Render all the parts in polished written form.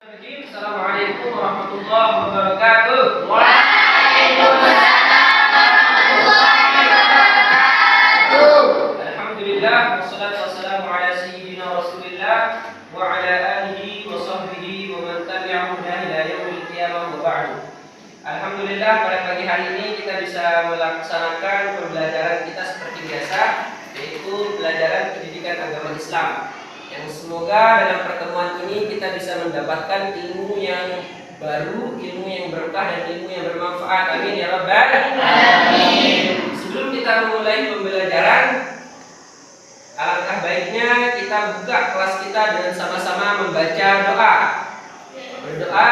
Assalamualaikum warahmatullahi wabarakatuh. Waalaikumsalam warahmatullahi wabarakatuh. Alhamdulillah wassalatu wassalamu ala sayyidina Rasulillah wa ala alihi wa sahbihi wa man tabi'ahum ila yaumil qiyamah wa ba'du. Alhamdulillah pada pagi hari ini kita bisa melaksanakan pembelajaran kita seperti biasa, yaitu pelajaran pendidikan agama Islam. Yang semoga dalam pertemuan ini kita bisa mendapatkan ilmu yang baru, ilmu yang berkah dan ilmu yang bermanfaat. Amin ya rabbal alamin. Sebelum kita memulai pembelajaran, alangkah baiknya kita buka kelas kita dengan sama-sama membaca doa. Berdoa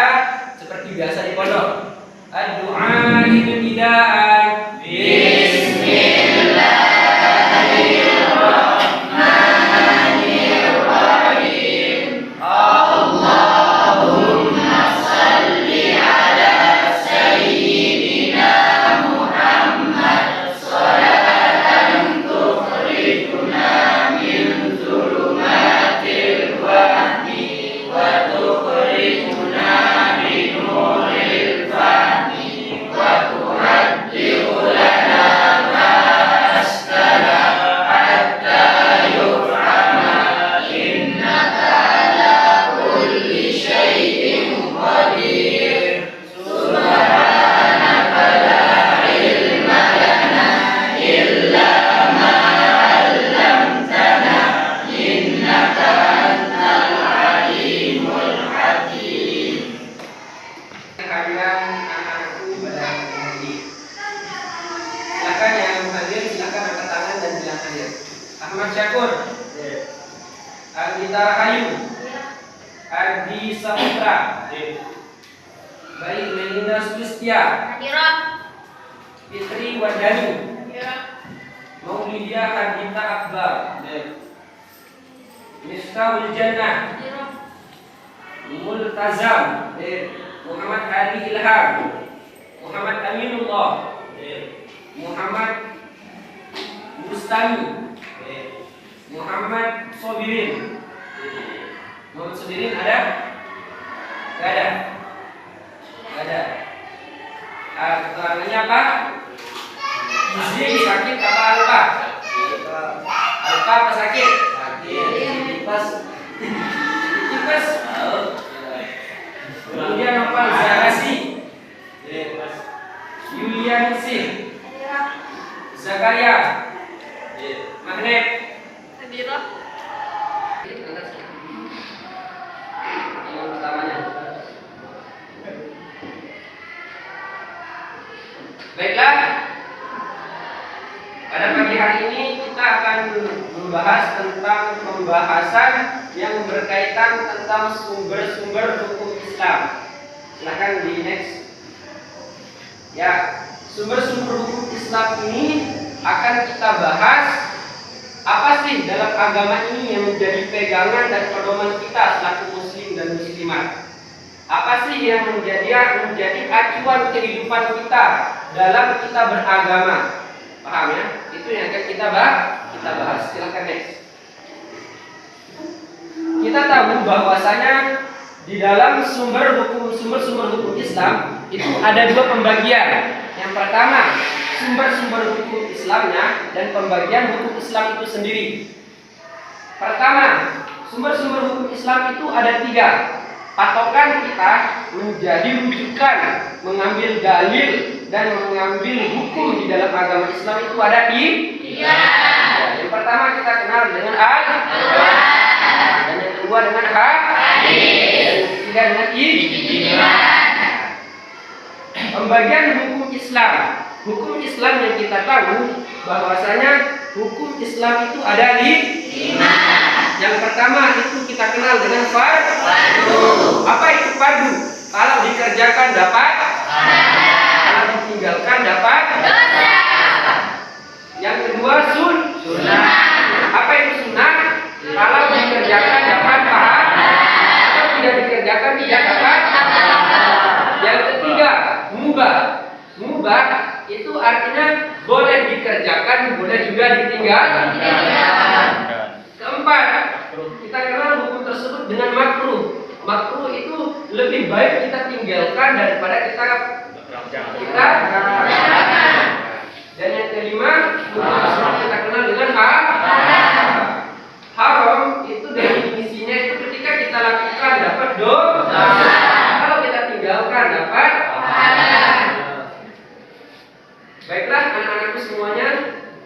seperti biasa di pondok. Ad-du'a ibtida'an. Ahmad Syakur, Ardita Rahayu, Ardi Saputra, baik Melinda Sulistia, Fitri Wardani, Maulidia Ardita Akbar, Miftahul Jannah, Multazam, Muhammad Ali Ilham, Muhammad Aminullah, Muhammad Bustami, Muhammad Sobirin. Muhammad Sobirin ada? Gak ada. Gak ada. Keterangannya apa? Gizi sakit apa alpa? Alpa apa sakit? Sakit. Tipes. Tipes. Kemudian apa? Zarasi. Yulianisi. Zakaria. Magnet. Yang pertamanya. Baiklah, pada pagi hari ini kita akan membahas tentang pembahasan yang berkaitan tentang sumber-sumber hukum Islam. Silakan di next. Ya, sumber-sumber hukum Islam ini akan kita bahas. Apa sih dalam agama ini yang menjadi pegangan dan pedoman kita selaku muslim dan muslimat? Apa sih yang menjadi acuan kehidupan kita dalam kita beragama? Paham ya? Itu yang akan kita bahas. Silakan next. Kita tahu bahwasanya di dalam sumber hukum Islam itu ada dua pembagian. Yang pertama, sumber hukum Islamnya dan pembagian hukum Islam itu sendiri. Pertama, sumber hukum Islam itu ada tiga. Patokan kita menjadi rujukan, mengambil dalil dan mengambil hukum di dalam agama Islam itu ada tiga. Yang pertama kita kenal dengan Al-Quran, dan yang kedua dengan hadis, dan yang ketiga dengan ijma. Pembagian hukum Islam. Hukum Islam yang kita tahu bahwasanya hukum Islam itu ada lima. Yang pertama itu kita kenal dengan fardu. Apa itu fardu? Kalau dikerjakan dapat pahala, kalau ditinggalkan dapat dosa. Yang kedua sunnah. Apa itu sunnah? Kalau dikerjakan dapat pahala, kalau tidak dikerjakan tidak dapat pahala. Yang ketiga mubah. Mubah itu artinya boleh dikerjakan, boleh juga ditinggalkan. Keempat, kita kenal hukum tersebut dengan makruh. Makruh itu lebih baik kita tinggalkan daripada kita. Dan yang kelima, hukum Islam kita kenal dengan haram. Itu definisinya itu ketika kita lakukan dapat dosa, kalau kita tinggalkan dapat pahala. Baiklah anak-anakku semuanya,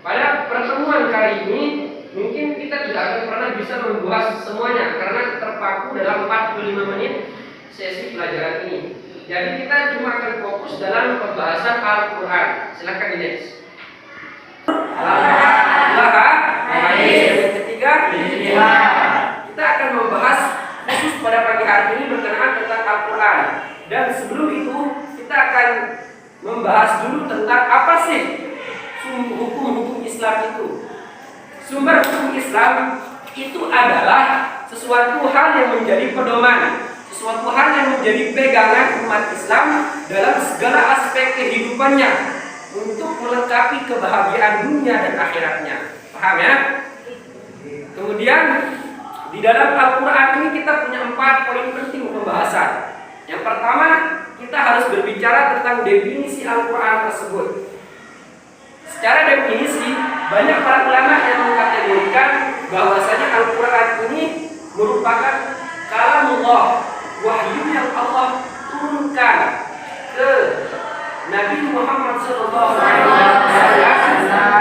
pada pertemuan kali ini mungkin kita tidak akan pernah bisa membahas semuanya karena terpaku dalam 45 menit sesi pelajaran ini. Jadi kita cuma akan fokus dalam pembahasan Al-Quran. Silakan di next. Yang ketiga, kita akan membahas khusus pada pagi hari ini berkenaan tentang Al-Quran. Dan sebelum itu kita akan membahas dulu tentang apa sih hukum-hukum Islam itu. Sumber hukum Islam itu adalah sesuatu hal yang menjadi pedoman, sesuatu hal yang menjadi pegangan umat Islam dalam segala aspek kehidupannya untuk melengkapi kebahagiaan dunia dan akhiratnya. Paham ya? Kemudian di dalam Al-Quran ini kita punya 4 poin penting pembahasan. Yang pertama, kita harus berbicara tentang definisi Al-Quran tersebut. Secara definisi, banyak para ulama yang mengkategorikan bahwasanya Al-Quran ini merupakan kalamullah, wahyu yang Allah turunkan ke Nabi Muhammad SAW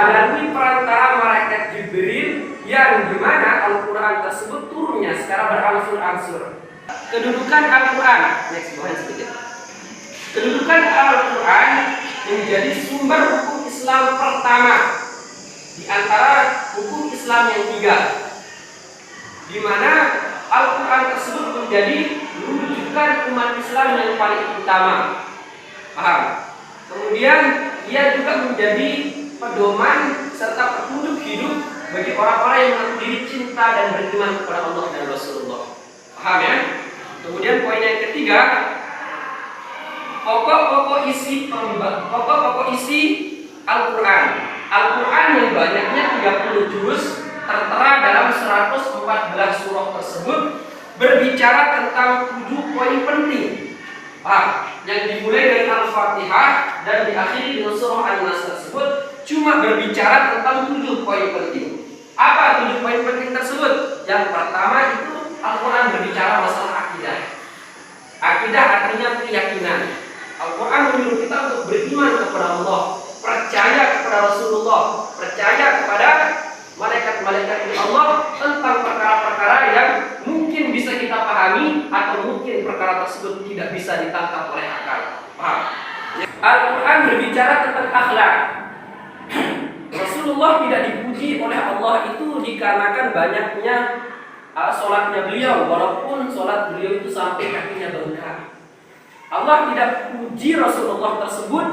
melalui perantara malaikat Jibril, yang dimana Al-Quran tersebut turunnya secara berangsur-angsur. Kedudukan Al-Quran, next sedikit. Kedudukan Al-Quran menjadi sumber hukum Islam pertama di antara hukum Islam yang 3, di mana Al-Quran tersebut menjadi rujukan umat Islam yang paling utama. Paham? Kemudian ia juga menjadi pedoman serta petunjuk hidup bagi orang-orang yang mengaku diri cinta dan beriman kepada Allah dan Rasulullah. Paham ya? Kemudian poin yang ketiga, pokok-pokok isi Al-Quran. Al-Quran yang banyaknya 30 juz tertera dalam 114 surah tersebut berbicara tentang 7 poin penting. Yang dimulai dari Al-Fatihah dan diakhiri dengan surah An-Nas tersebut cuma berbicara tentang 7 poin penting. Apa 7 poin penting tersebut? Yang pertama itu Al-Quran berbicara masalah akidah. Akidah artinya keyakinan. Al-Quran menyuruh kita untuk beriman kepada Allah, percaya kepada Rasulullah, percaya kepada malaikat-malaikat Allah tentang perkara-perkara yang mungkin bisa kita pahami atau mungkin perkara tersebut tidak bisa ditangkap oleh akal. Paham? Al-Quran berbicara tentang akhlak. Rasulullah tidak dipuji oleh Allah itu dikarenakan banyaknya sholatnya beliau, walaupun sholat beliau itu sampai kakinya bengkak. Allah tidak puji Rasulullah tersebut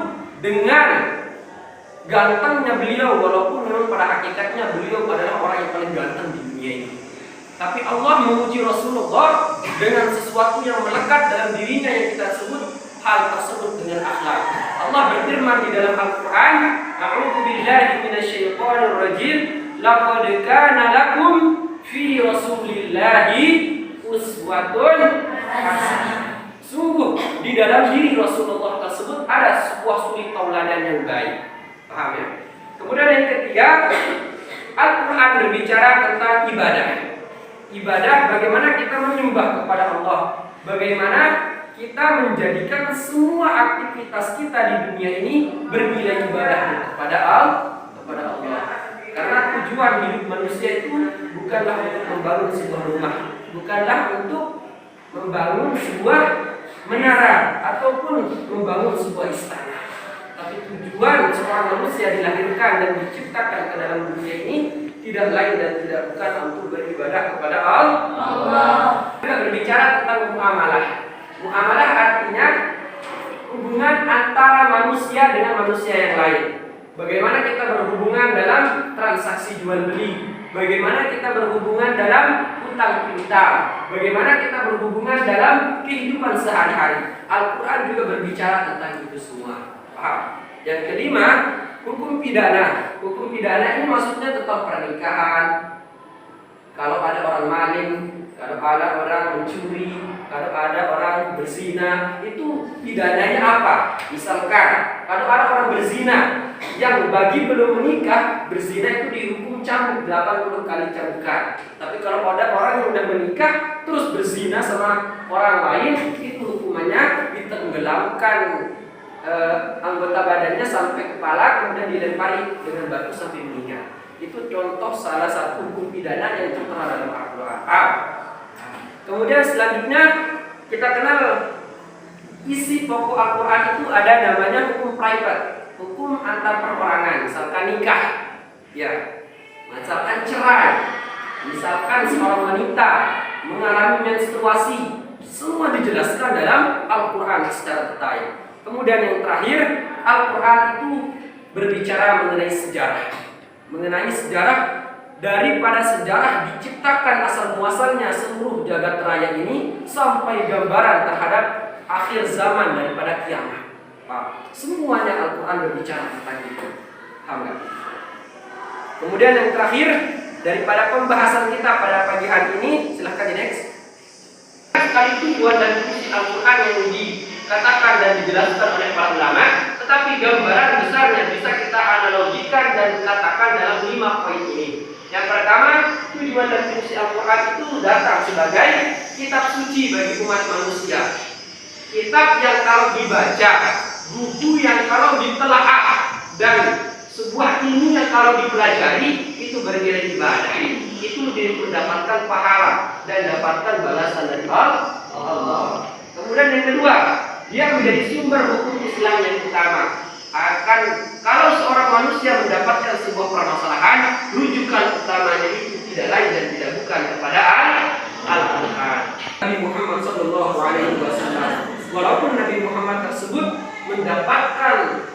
dengan gantengnya beliau, walaupun memang pada hakikatnya beliau adalah orang yang paling ganteng di dunia ini. Tapi Allah memuji Rasulullah dengan sesuatu yang melekat dalam dirinya yang kita sebut hal tersebut dengan akhlak. Allah berfirman di dalam Al-Quran, A'udzu billahi minasyaitonir rajim, laqad kana lakum fi rasulillahi uswatun hasanah. Sungguh di dalam diri Rasulullah tersebut ada sebuah suri tauladan yang baik. Paham ya? Kemudian yang ketiga, Al-Quran berbicara tentang ibadah. Ibadah, bagaimana kita menyembah kepada Allah, bagaimana kita menjadikan semua aktivitas kita di dunia ini bernilai ibadah kepada Allah. Karena tujuan hidup manusia itu bukanlah untuk membangun sebuah rumah, bukanlah untuk membangun sebuah menara ataupun membangun sebuah istana. Tapi tujuan seorang manusia dilahirkan dan diciptakan ke dalam dunia ini tidak lain dan tidak bukan untuk beribadah kepada Allah. Kita berbicara tentang muamalah. Muamalah artinya hubungan antara manusia dengan manusia yang lain. Bagaimana kita berhubungan dalam transaksi jual beli, bagaimana kita berhubungan dalam hutang piutang, bagaimana kita berhubungan dalam kehidupan sehari-hari. Al-Quran juga berbicara tentang itu semua. Paham? Yang kelima, hukum pidana. Hukum pidana ini maksudnya tentang pernikahan. Kalau ada orang maling, kalau ada orang mencuri, kalau ada orang berzina, itu pidananya apa? Misalkan kalau ada orang berzina yang bagi belum menikah, berzina itu dihukum cambuk 80 kali cambukan. Tapi kalau ada orang yang sudah menikah terus berzina sama orang lain, itu hukumannya ditenggelamkan anggota badannya sampai kepala, kemudian dilempari dengan batu sampai meninggal. Itu contoh salah satu hukum pidana yang tertera dalam Al-Quran. Kemudian selanjutnya kita kenal isi pokok Al-Quran itu ada namanya hukum private, hukum antar perorangan, misalkan nikah, ya, misalkan cerai, misalkan seorang wanita mengalami menstruasi, semua dijelaskan dalam Al-Quran secara detail. Kemudian yang terakhir, Al-Quran itu berbicara mengenai sejarah daripada sejarah diciptakan asal muasalnya seluruh jagat raya ini sampai gambaran terhadap akhir zaman daripada kiamat. Semuanya Al-Quran berbicara tentang itu. Kemudian yang terakhir daripada pembahasan kita pada pagi hari ini, silahkan di next. Sekali tujuan dan fungsi Al-Quran yang dikatakan dan dijelaskan oleh para ulama, tetapi gambaran besarnya bisa kita analogikan dan katakan dalam 5 poin ini. Yang pertama, tujuan dan fungsi Al-Quran itu datang sebagai kitab suci bagi umat manusia. Kitab yang kalau dibaca, buku yang kalau ditelaah, dan sebuah ilmu yang kalau dipelajari itu bernilai ibadah. Itu mendapatkan pahala dan dapatkan balasan dari Allah. Kemudian yang kedua, dia menjadi sumber hukum Islam yang utama. Kalau seorang manusia mendapatkan sebuah permasalahan, rujukan utamanya itu tidak lain dan tidak bukan kepada Al-Quran. Nabi Muhammad SAW, walaupun Nabi Muhammad tersebut mendapatkan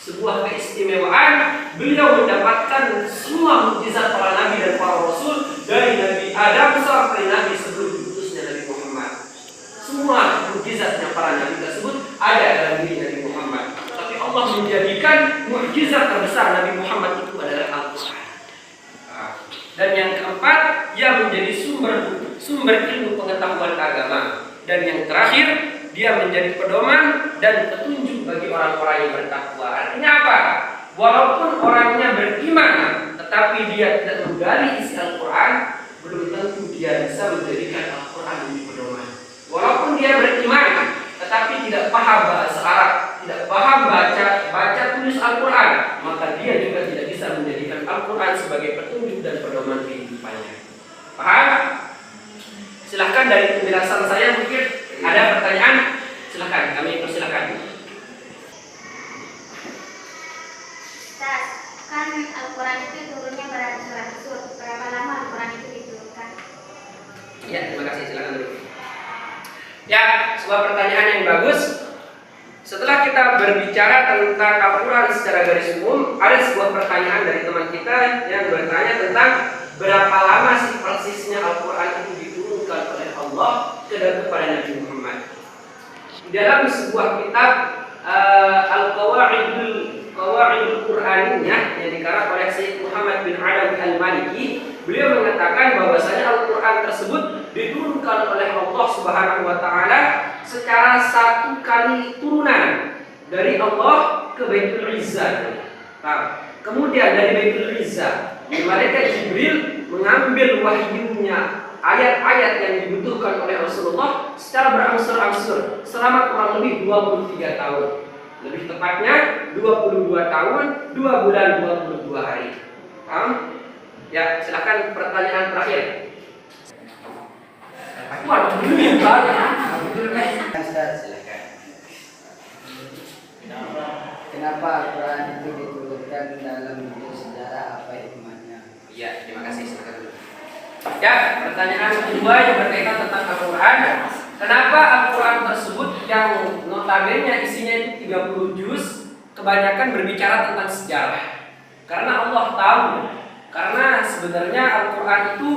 sebuah keistimewaan, beliau mendapatkan semua mukjizat para nabi dan para rasul dari Nabi Adam sampai Nabi sebelum diutusnya Nabi Muhammad. Semua mukjizatnya para nabi tersebut ada dalam diri Nabi Muhammad. Tapi Allah menjadikan mukjizat terbesar Nabi Muhammad itu adalah Al-Quran. Dan yang keempat, ia menjadi sumber ilmu pengetahuan agama. Dan yang terakhir, dia menjadi pedoman dan petunjuk bagi orang-orang yang bertakwa. Artinya apa? Walaupun orangnya beriman, tetapi dia tidak menggali isi Al-Quran, belum tentu dia bisa menjadikan Al-Quran menjadi pedoman. Walaupun dia beriman, tetapi tidak paham bahasa Arab, tidak paham baca tulis Al-Quran, maka dia juga tidak bisa menjadikan Al-Quran sebagai petunjuk dan pedoman kehidupannya. Paham? Silahkan dari penjelasan saya mungkin ada pertanyaan, silahkan, kami persilahkan. Ustaz, kan Al-Quran itu turunnya beratus-ratus, berapa lama Al-Quran itu diturunkan? Ya, terima kasih, silahkan dulu. Ya, sebuah pertanyaan yang bagus. Setelah kita berbicara tentang Al-Quran secara garis umum, ada sebuah pertanyaan dari teman kita yang bertanya tentang berapa lama sih persisnya Al-Quran itu diturunkan oleh Allah kepada Nabi Muhammad. Di dalam sebuah kitab Al-Qawaidul Quraniyah yang dikarang oleh Syekh Muhammad bin Alawi Al-Maliki, beliau mengatakan bahwasanya Al-Quran tersebut diturunkan oleh Allah Subhanahu wa taala secara satu kali turunan dari Allah ke Baitul Izzah. Kemudian dari Baitul Izzah, malaikat Jibril mengambil wahyunya, ayat-ayat yang dibutuhkan oleh Rasulullah secara berangsur-angsur selama kurang lebih 23 tahun. Lebih tepatnya 22 tahun, 2 bulan 22 hari. Paham? Ya, silakan pertanyaan terakhir. Waduh, ini yang banyak. Silakan. Kenapa Al-Quran itu diturunkan dalam bentuk sejarah, apa hikmahnya? Iya, terima kasih. Silakan dulu. Ya, pertanyaan kedua yang berkaitan tentang Al-Quran. Kenapa Al-Quran tersebut yang notabene isinya itu 30 juz kebanyakan berbicara tentang sejarah? Karena Allah tahu, karena sebenarnya Al-Quran itu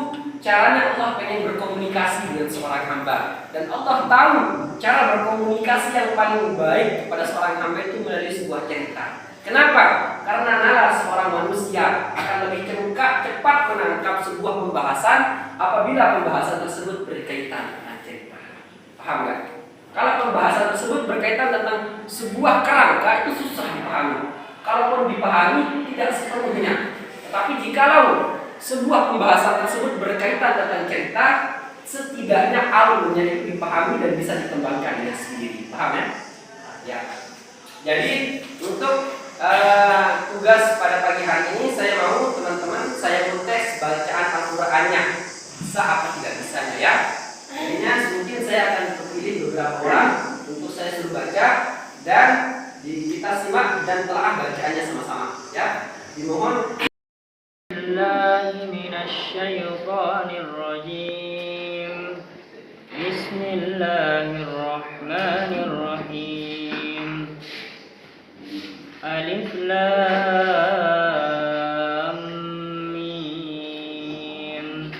caranya Allah pengen berkomunikasi dengan seorang hamba, dan Allah tahu cara berkomunikasi yang paling baik kepada seorang hamba itu melalui sebuah cerita. Kenapa? Karena nalar seorang manusia akan lebih cepat menangkap sebuah pembahasan pembahasan apabila pembahasan tersebut berkaitan dengan cerita. Paham nggak? Kalau pembahasan tersebut berkaitan tentang sebuah kerangka itu susah dipahami. Kalaupun dipahami tidak sepenuhnya. Tetapi jikalau sebuah pembahasan tersebut berkaitan tentang cerita, setidaknya alurnya itu dipahami dan bisa dikembangkan dengan sendiri. Paham ya? Ya. Jadi untuk tugas pada pagi hari ini saya mau teman-teman saya tes bacaan Al-Qur'annya. Bisa apa tidak bisanya ya. Jadinya mungkin saya akan pilih beberapa orang untuk saya suruh baca dan kita simak dan telaah bacaannya sama-sama ya. Dimohon. Bismillahirrahmanirrahim. Alif Lam Mim.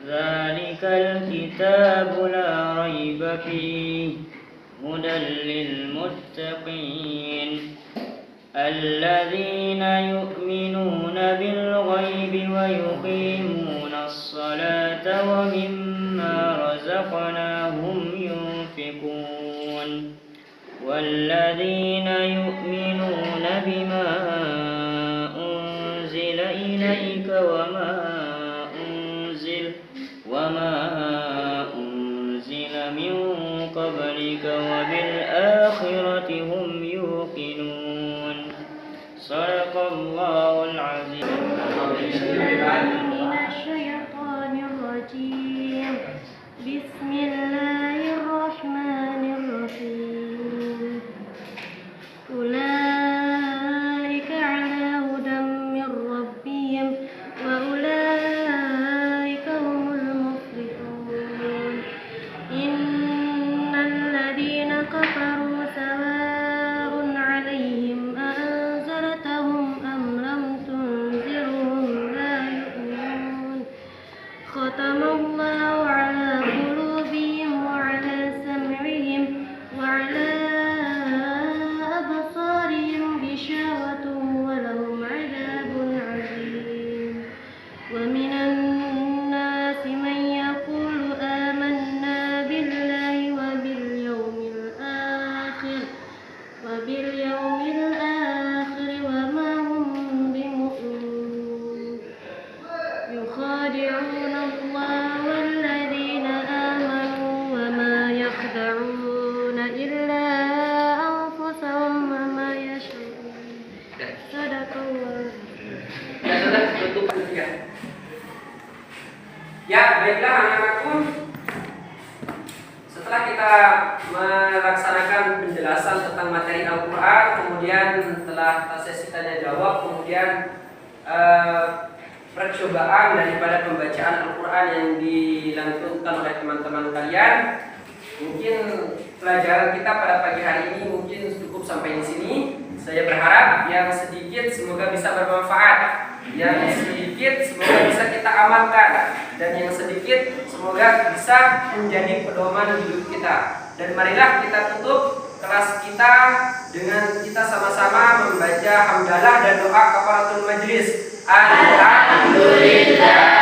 Dzalikal kitabu la raiba fihi hudan lil muttaqin. Alladzina yu'minuna bil ghaibi wa yuqimuna as-salata wa mimma razaqnahum yunfiqun. والذين يؤمنون بما أنزل إليك وما أنزل من قبلك وبالآخرة هم يوقنون. صدق الله العظيم. من الشيطان الرجيم. بسم الله الرحمن الرحيم. أولئك على هدى من ربهم وأولئك هم المفلحون. إن الذين كفروا سواء عليهم أأنذرتهم أم لم تنذرهم لا يؤمنون. ختم الله على قلوبهم وعلى سمعهم وعلى ولهم عذاب عظيم. ومن الناس من يقول آمنا بالله وباليوم الآخر وما هم بمؤمنين. يخادعون الله والذين آمنوا وما يخدعون إلا أنفسهم وما يشعرون. Ya, baiklah anak-anakku. Setelah kita melaksanakan penjelasan tentang materi Al-Quran, kemudian setelah sesi tanya jawab, kemudian percobaan daripada pembacaan Al-Quran yang dilantunkan oleh teman-teman kalian, mungkin pelajaran kita pada pagi hari ini mungkin cukup sampai di sini. Saya berharap yang sedikit semoga bisa bermanfaat, yang sedikit semoga bisa kita amalkan, dan yang sedikit semoga bisa menjadi pedoman hidup kita. Dan marilah kita tutup kelas kita dengan kita sama-sama membaca hamdalah dan doa kafaratul majlis. Alhamdulillah.